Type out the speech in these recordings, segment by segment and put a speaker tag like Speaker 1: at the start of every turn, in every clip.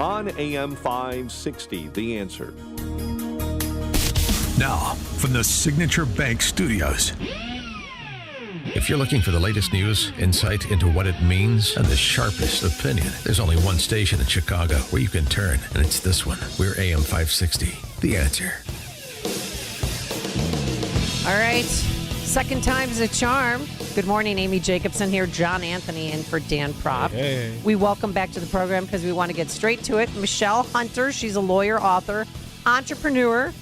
Speaker 1: on AM 560. The Answer.
Speaker 2: Now, from the Signature Bank Studios. If you're looking for the latest news, insight into what it means, and the sharpest opinion, there's only one station in Chicago where you can turn, and it's this one. We're AM 560. The Answer.
Speaker 3: All right. Second time's a charm. Good morning, Amy Jacobson here. John Anthony in for Dan Propp.
Speaker 4: Hey.
Speaker 3: We welcome back to the program because we want to get straight to it. Michele Hunter, she's a lawyer, author, entrepreneur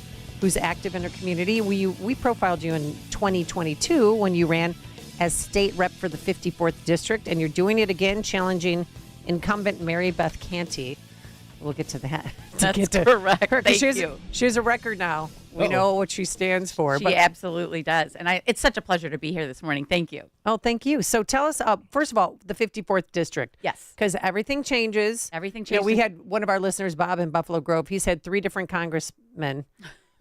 Speaker 3: who's active in her community. We profiled you in 2022 when you ran as state rep for the 54th District, and you're doing it again, challenging incumbent Mary Beth Canty. We'll get to that.
Speaker 5: That's correct. Thank you.
Speaker 3: She has a record now. We know what she stands for.
Speaker 5: She absolutely does. And it's such a pleasure to be here this morning. Thank you.
Speaker 3: Oh, thank you. So tell us, first of all, the 54th District.
Speaker 5: Yes.
Speaker 3: Because everything changes.
Speaker 5: Everything changes.
Speaker 3: You know, we had one of our listeners, Bob, in Buffalo Grove. He's had 3 different congressmen,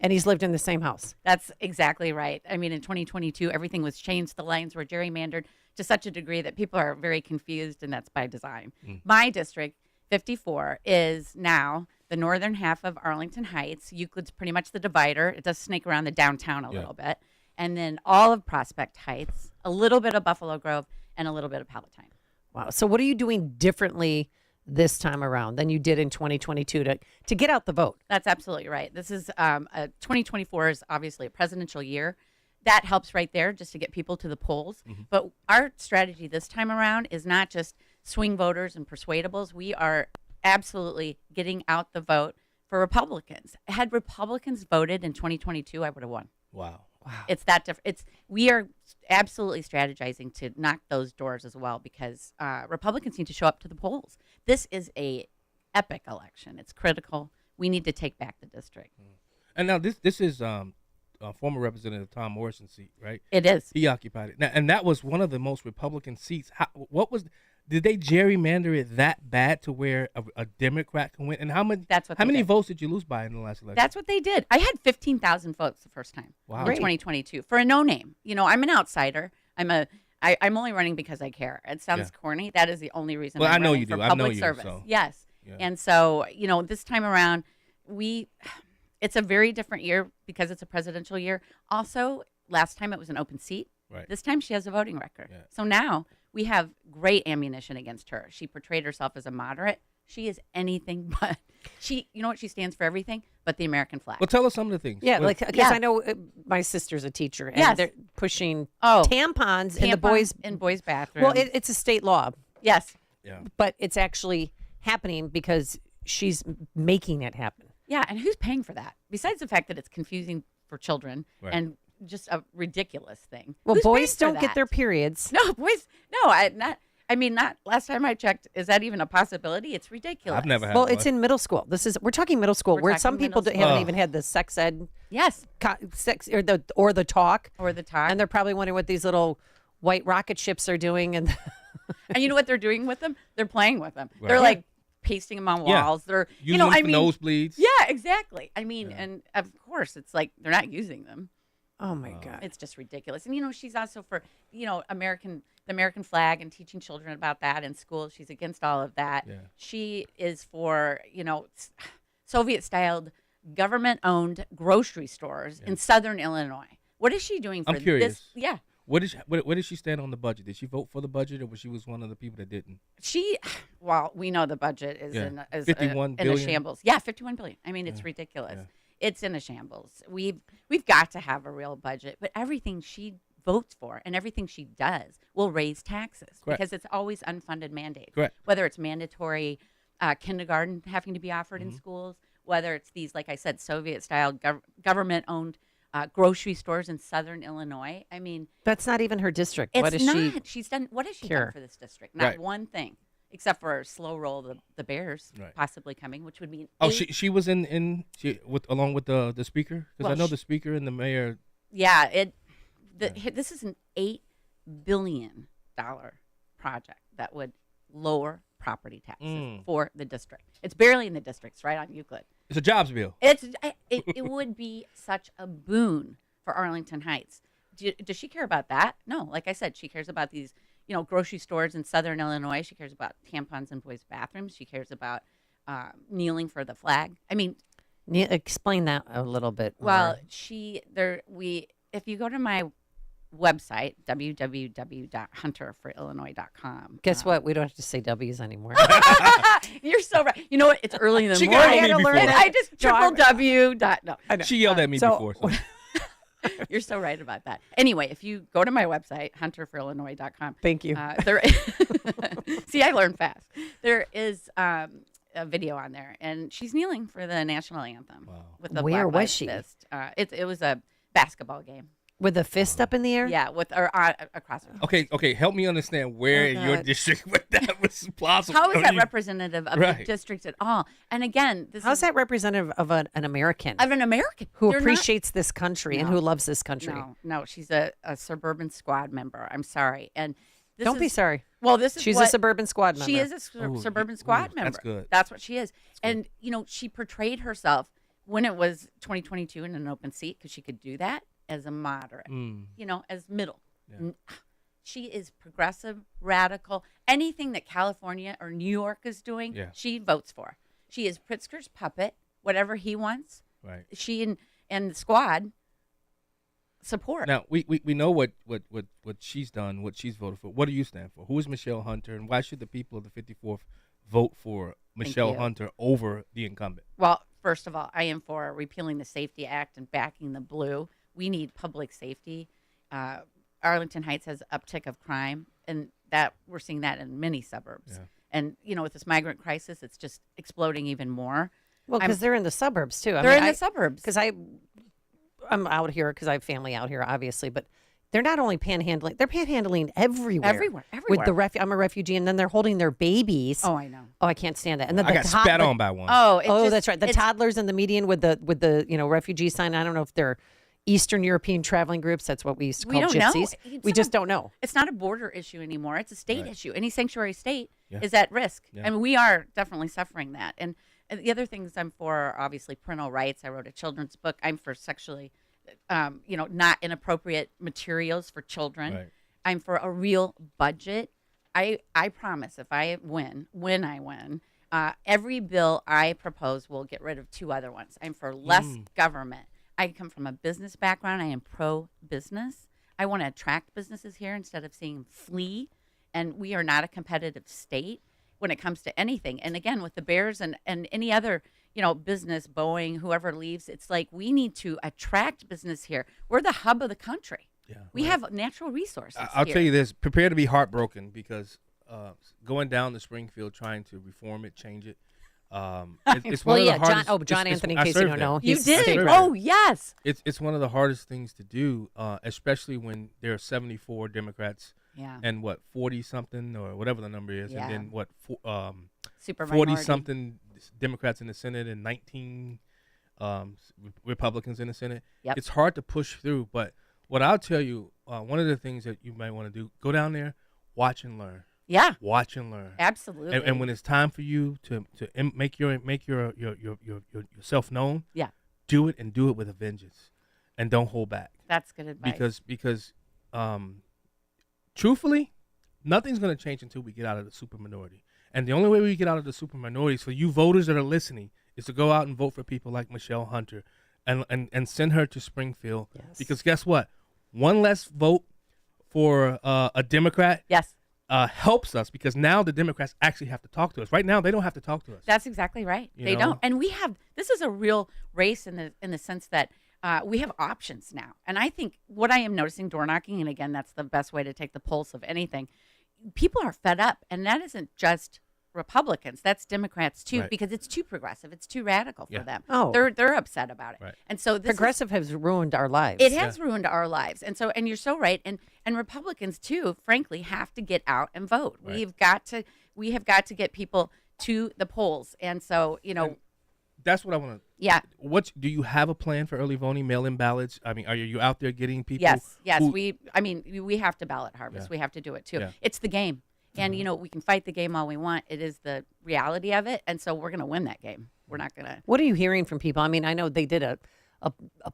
Speaker 3: and he's lived in the same house.
Speaker 5: That's exactly right. I mean, in 2022, everything was changed. The lines were gerrymandered to such a degree that people are very confused, and that's by design. My district, 54, is now the northern half of Arlington Heights. Euclid's pretty much the divider. It does snake around the downtown a little bit. And then all of Prospect Heights, a little bit of Buffalo Grove, and a little bit of Palatine.
Speaker 3: Wow. So what are you doing differently this time around than you did in 2022 to get out the vote?
Speaker 5: That's absolutely right. This is 2024 is obviously a presidential year. That helps right there just to get people to the polls. But our strategy this time around is not just swing voters and persuadables. We are absolutely getting out the vote for Republicans. Had Republicans voted in 2022, I would have won.
Speaker 4: Wow.
Speaker 5: It's that different. We are absolutely strategizing to knock those doors as well because Republicans need to show up to the polls. This is a epic election. It's critical. We need to take back the district.
Speaker 4: And now this is former Representative Tom Morrison's seat, right?
Speaker 5: It is.
Speaker 4: He occupied it. Now, and that was one of the most Republican seats. Did they gerrymander it that bad to where a Democrat can win? And how many votes did you lose by in the last election?
Speaker 5: That's what they did. I had 15,000 votes the first time in 2022 for a no name. You know, I'm an outsider. I'm only running because I care. It sounds corny. That is the only reason.
Speaker 4: Well,
Speaker 5: I'm
Speaker 4: I know
Speaker 5: running
Speaker 4: you
Speaker 5: for
Speaker 4: do.
Speaker 5: public
Speaker 4: I know you.
Speaker 5: service.
Speaker 4: So.
Speaker 5: Yes.
Speaker 4: Yeah.
Speaker 5: And so, you know, this time around, it's a very different year because it's a presidential year. Also, last time it was an open seat.
Speaker 4: Right.
Speaker 5: This time she has a voting record.
Speaker 4: Yeah.
Speaker 5: So now we have great ammunition against her. She portrayed herself as a moderate. She is anything but. You know what? She stands for everything but the American flag.
Speaker 4: Well, tell us some of the things.
Speaker 3: Yeah, because I know my sister's a teacher, and they're pushing tampons in the
Speaker 5: boys' bathrooms.
Speaker 3: Well, it's a state law.
Speaker 5: Yes.
Speaker 4: Yeah.
Speaker 3: But it's actually happening because she's making it happen.
Speaker 5: Yeah, and who's paying for that? Besides the fact that it's confusing for children and just a ridiculous thing.
Speaker 3: Well,
Speaker 5: who's
Speaker 3: boys don't get their periods.
Speaker 5: No, boys. No, not last time I checked. Is that even a possibility? It's ridiculous.
Speaker 4: I've never had
Speaker 3: Well,
Speaker 4: one.
Speaker 3: it's in middle school. We're talking middle school, where some people haven't even had the sex ed.
Speaker 5: Yes.
Speaker 3: Sex or the talk.
Speaker 5: Or the talk.
Speaker 3: And they're probably wondering what these little white rocket ships are doing. And
Speaker 5: you know what they're doing with them? They're playing with them.
Speaker 4: Right.
Speaker 5: They're like pasting them on walls. They're
Speaker 4: using them for nosebleeds.
Speaker 5: Yeah, exactly. I mean, and of course, it's like they're not using them.
Speaker 3: Oh my God.
Speaker 5: It's just ridiculous. And, you know, she's also for, you know, the American flag and teaching children about that in school. She's against all of that.
Speaker 4: Yeah.
Speaker 5: She is for, you know, Soviet-styled government-owned grocery stores in southern Illinois. What is she doing for
Speaker 4: I'm curious.
Speaker 5: this? Yeah.
Speaker 4: Where did she stand on the budget? Did she vote for the budget, or was she one of the people that didn't?
Speaker 5: Well, we know the budget is in a shambles. Yeah, $51 billion. I mean, it's ridiculous.
Speaker 4: Yeah.
Speaker 5: It's in a shambles. We've got to have a real budget, but everything she votes for and everything she does will raise taxes because it's always unfunded mandates.
Speaker 4: Correct.
Speaker 5: Whether it's mandatory kindergarten having to be offered in schools, whether it's these, like I said, Soviet-style government-owned grocery stores in southern Illinois. I mean,
Speaker 3: that's not even her district.
Speaker 5: It's
Speaker 3: what is
Speaker 5: not. She's done. What has she done for this district? Not one thing, except for a slow roll the Bears possibly coming, which would mean.
Speaker 4: She was along with the speaker, because I know the speaker and the mayor.
Speaker 5: Yeah, this is an $8 billion project that would lower property taxes for the district. It's barely in the districts, right on Euclid.
Speaker 4: It's a jobs bill.
Speaker 5: It would be such a boon for Arlington Heights. Does she care about that? No. Like I said, she cares about these, grocery stores in southern Illinois. She cares about tampons in boys' bathrooms. She cares about kneeling for the flag. I mean,
Speaker 3: explain that a little bit more.
Speaker 5: well, if you go to my website, www.hunterforillinois.com.
Speaker 3: Guess what? We don't have to say W's anymore.
Speaker 5: You're so right. You know what? It's early in the
Speaker 4: She
Speaker 5: morning.
Speaker 4: got on me before.
Speaker 5: I just triple W. No.
Speaker 4: She yelled at me before. So.
Speaker 5: You're so right about that. Anyway, if you go to my website, hunterforillinois.com.
Speaker 3: Thank you.
Speaker 5: See, I learn fast. There is a video on there, and she's kneeling for the national anthem.
Speaker 4: Wow.
Speaker 5: With the
Speaker 3: Where
Speaker 5: Black
Speaker 3: was
Speaker 5: Lives
Speaker 3: she?
Speaker 5: Fist. It was a basketball game.
Speaker 3: With a fist up in the air?
Speaker 5: Yeah, across.
Speaker 4: Okay. Help me understand where in your district that was possible.
Speaker 5: How is that representative of
Speaker 4: Right.
Speaker 5: the district at all? And again,
Speaker 3: How's that representative of an American?
Speaker 5: of an American
Speaker 3: who
Speaker 5: They're
Speaker 3: appreciates this country and
Speaker 5: No.
Speaker 3: who loves this country?
Speaker 5: No, she's a suburban squad member. I'm sorry, and
Speaker 3: Don't be sorry.
Speaker 5: Well, this is
Speaker 3: She's a suburban squad member.
Speaker 5: She is a suburban squad member.
Speaker 4: That's good.
Speaker 5: That's what she is. And she portrayed herself when it was 2022 in an open seat because she could do that as a moderate. As middle.
Speaker 4: Yeah.
Speaker 5: She is progressive, radical. Anything that California or New York is doing, she votes for. She is Pritzker's puppet. Whatever he wants,
Speaker 4: Right.
Speaker 5: she and the squad support.
Speaker 4: Now we know what she's done, what she's voted for. What do you stand for? Who is Michele Hunter, and why should the people of the 54th vote for Michele Hunter over the incumbent?
Speaker 5: Well, first of all, I am for repealing the Safety Act and backing the blue. We need public safety. Arlington Heights has uptick of crime, and that we're seeing that in many suburbs.
Speaker 4: Yeah.
Speaker 5: And with this migrant crisis, it's just exploding even more.
Speaker 3: Well, because they're in the suburbs too.
Speaker 5: They're in the suburbs.
Speaker 3: Because I'm out here because I have family out here, obviously, but they're not only panhandling; they're panhandling everywhere.
Speaker 5: Everywhere.
Speaker 3: With the I'm a refugee, and then they're holding their babies.
Speaker 5: Oh, I know.
Speaker 3: Oh, I can't stand that. And then
Speaker 4: I got spat on by one.
Speaker 5: Oh,
Speaker 3: that's right. The toddlers in the median with the refugee sign. I don't know if they're Eastern European traveling groups. That's what we used to call gypsies. We just don't know.
Speaker 5: It's not a border issue anymore. It's a state issue. Any sanctuary state
Speaker 4: Yeah.
Speaker 5: is at risk.
Speaker 4: Yeah.
Speaker 5: I mean, we are definitely suffering that. And the other things I'm for are obviously parental rights. I wrote a children's book. I'm for sexually, not inappropriate materials for children.
Speaker 4: Right.
Speaker 5: I'm for a real budget. I promise if I win, when I win, every bill I propose will get rid of two other ones. I'm for less government. I come from a business background. I am pro-business. I want to attract businesses here instead of seeing them flee. And we are not a competitive state when it comes to anything. And again, with the Bears and any other, business, Boeing, whoever leaves, it's like we need to attract business here. We're the hub of the country. Yeah, we have natural resources.
Speaker 4: I'll
Speaker 5: here.
Speaker 4: tell you this: prepare to be heartbroken because going down to Springfield trying to reform it, change it. It's one of the hardest.
Speaker 3: John Anthony, in case you don't know,
Speaker 5: you
Speaker 3: he's
Speaker 5: did. Oh, yes.
Speaker 4: It's one of the hardest things to do, especially when there are 74 Democrats.
Speaker 5: Yeah.
Speaker 4: And 40 something or whatever the number is, and then
Speaker 5: 40
Speaker 4: something Democrats in the Senate and 19 Republicans in the Senate.
Speaker 5: Yep.
Speaker 4: It's hard to push through, but what I'll tell you, one of the things that you might want to do, go down there, watch and learn.
Speaker 5: Yeah.
Speaker 4: Watch and learn.
Speaker 5: Absolutely.
Speaker 4: And when it's time for you to make yourself known, do it and do it with a vengeance, and don't hold back.
Speaker 5: That's good advice.
Speaker 4: Because truthfully, nothing's going to change until we get out of the super minority. And the only way we get out of the super minority is for you voters that are listening is to go out and vote for people like Michele Hunter and send her to Springfield.
Speaker 3: Yes.
Speaker 4: Because guess what? One less vote for a Democrat helps us because now the Democrats actually have to talk to us. Right now, they don't have to talk to us.
Speaker 5: That's exactly right. They don't. And this is a real race in the sense that we have options now. And I think what I am noticing, door knocking, and again, that's the best way to take the pulse of anything. People are fed up, and that isn't just Republicans. That's Democrats too, because it's too progressive. It's too radical for them.
Speaker 3: Oh,
Speaker 5: they're upset about it.
Speaker 4: Right.
Speaker 5: And so
Speaker 3: progressive has ruined our lives.
Speaker 5: It has ruined our lives. And so, and you're so right. And Republicans too, frankly, have to get out and vote.
Speaker 4: Right.
Speaker 5: We have got to get people to the polls. And so,
Speaker 4: And that's what I want to.
Speaker 5: Yeah.
Speaker 4: What do you have a plan for early voting, mail-in ballots? I mean, are you out there getting people?
Speaker 5: Yes. We have to ballot harvest.
Speaker 4: Yeah.
Speaker 5: We have to do it too.
Speaker 4: Yeah.
Speaker 5: It's the game. And, we can fight the game all we want. It is the reality of it. And so we're going to win that game. We're not going to.
Speaker 3: What are you hearing from people? I mean, I know they did a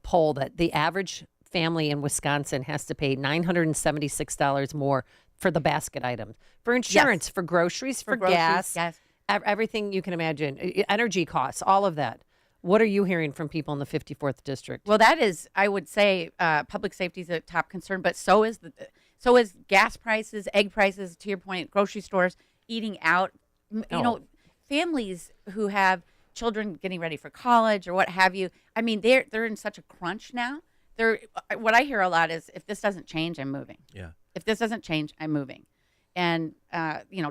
Speaker 3: poll that the average family in Wisconsin has to pay $976 more for the basket items, for insurance, for groceries, for gas.
Speaker 5: Yes.
Speaker 3: everything you can imagine, energy costs, all of that. What are you hearing from people in the 54th district?
Speaker 5: Well, that is, I would say, public safety is a top concern, but so is gas prices, egg prices. To your point, grocery stores, eating out. You know, families who have children getting ready for college or what have you. I mean, they're in such a crunch now. What I hear a lot is, if this doesn't change, I'm moving.
Speaker 4: Yeah.
Speaker 5: If this doesn't change, I'm moving. And,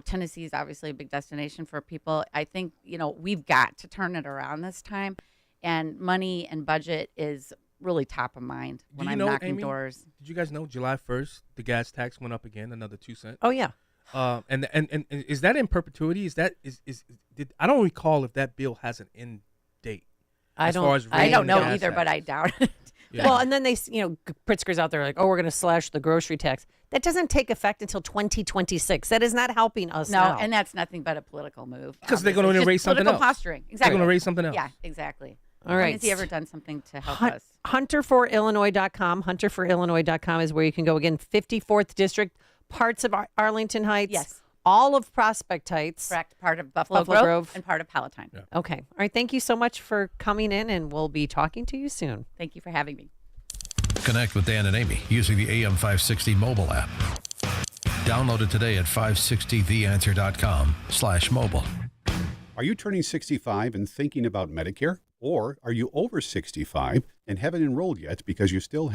Speaker 5: Tennessee is obviously a big destination for people. I think, we've got to turn it around this time. And money and budget is really top of mind when I'm knocking
Speaker 4: Amy,
Speaker 5: doors.
Speaker 4: Did you guys know July 1st, the gas tax went up again, another 2 cents?
Speaker 3: Oh, yeah.
Speaker 4: And is that in perpetuity? I don't recall if that bill has an end date.
Speaker 3: I
Speaker 5: don't know either, but I doubt it.
Speaker 3: Yeah. Well, and then they, Pritzker's out there like, oh, we're going to slash the grocery tax. That doesn't take effect until 2026. That is not helping us now.
Speaker 5: And that's nothing but a political move.
Speaker 4: Because they're going to erase something else.
Speaker 5: Political posturing. Exactly.
Speaker 4: They're going to erase something else.
Speaker 5: Yeah, exactly.
Speaker 3: All right.
Speaker 5: When has he ever done something to help us?
Speaker 3: Hunterforillinois.com. Hunterforillinois.com is where you can go. Again, 54th District, parts of Arlington Heights.
Speaker 5: Yes.
Speaker 3: All of Prospect Heights.
Speaker 5: Correct. Part of Buffalo Grove and part of Palatine.
Speaker 4: Yeah.
Speaker 3: Okay. All right. Thank you so much for coming in, and we'll be talking to you soon.
Speaker 5: Thank you for having me.
Speaker 2: Connect with Dan and Amy using the AM 560 mobile app. Download it today at 560theanswer.com/mobile.
Speaker 6: Are you turning 65 and thinking about Medicare? Or are you over 65 and haven't enrolled yet because you still have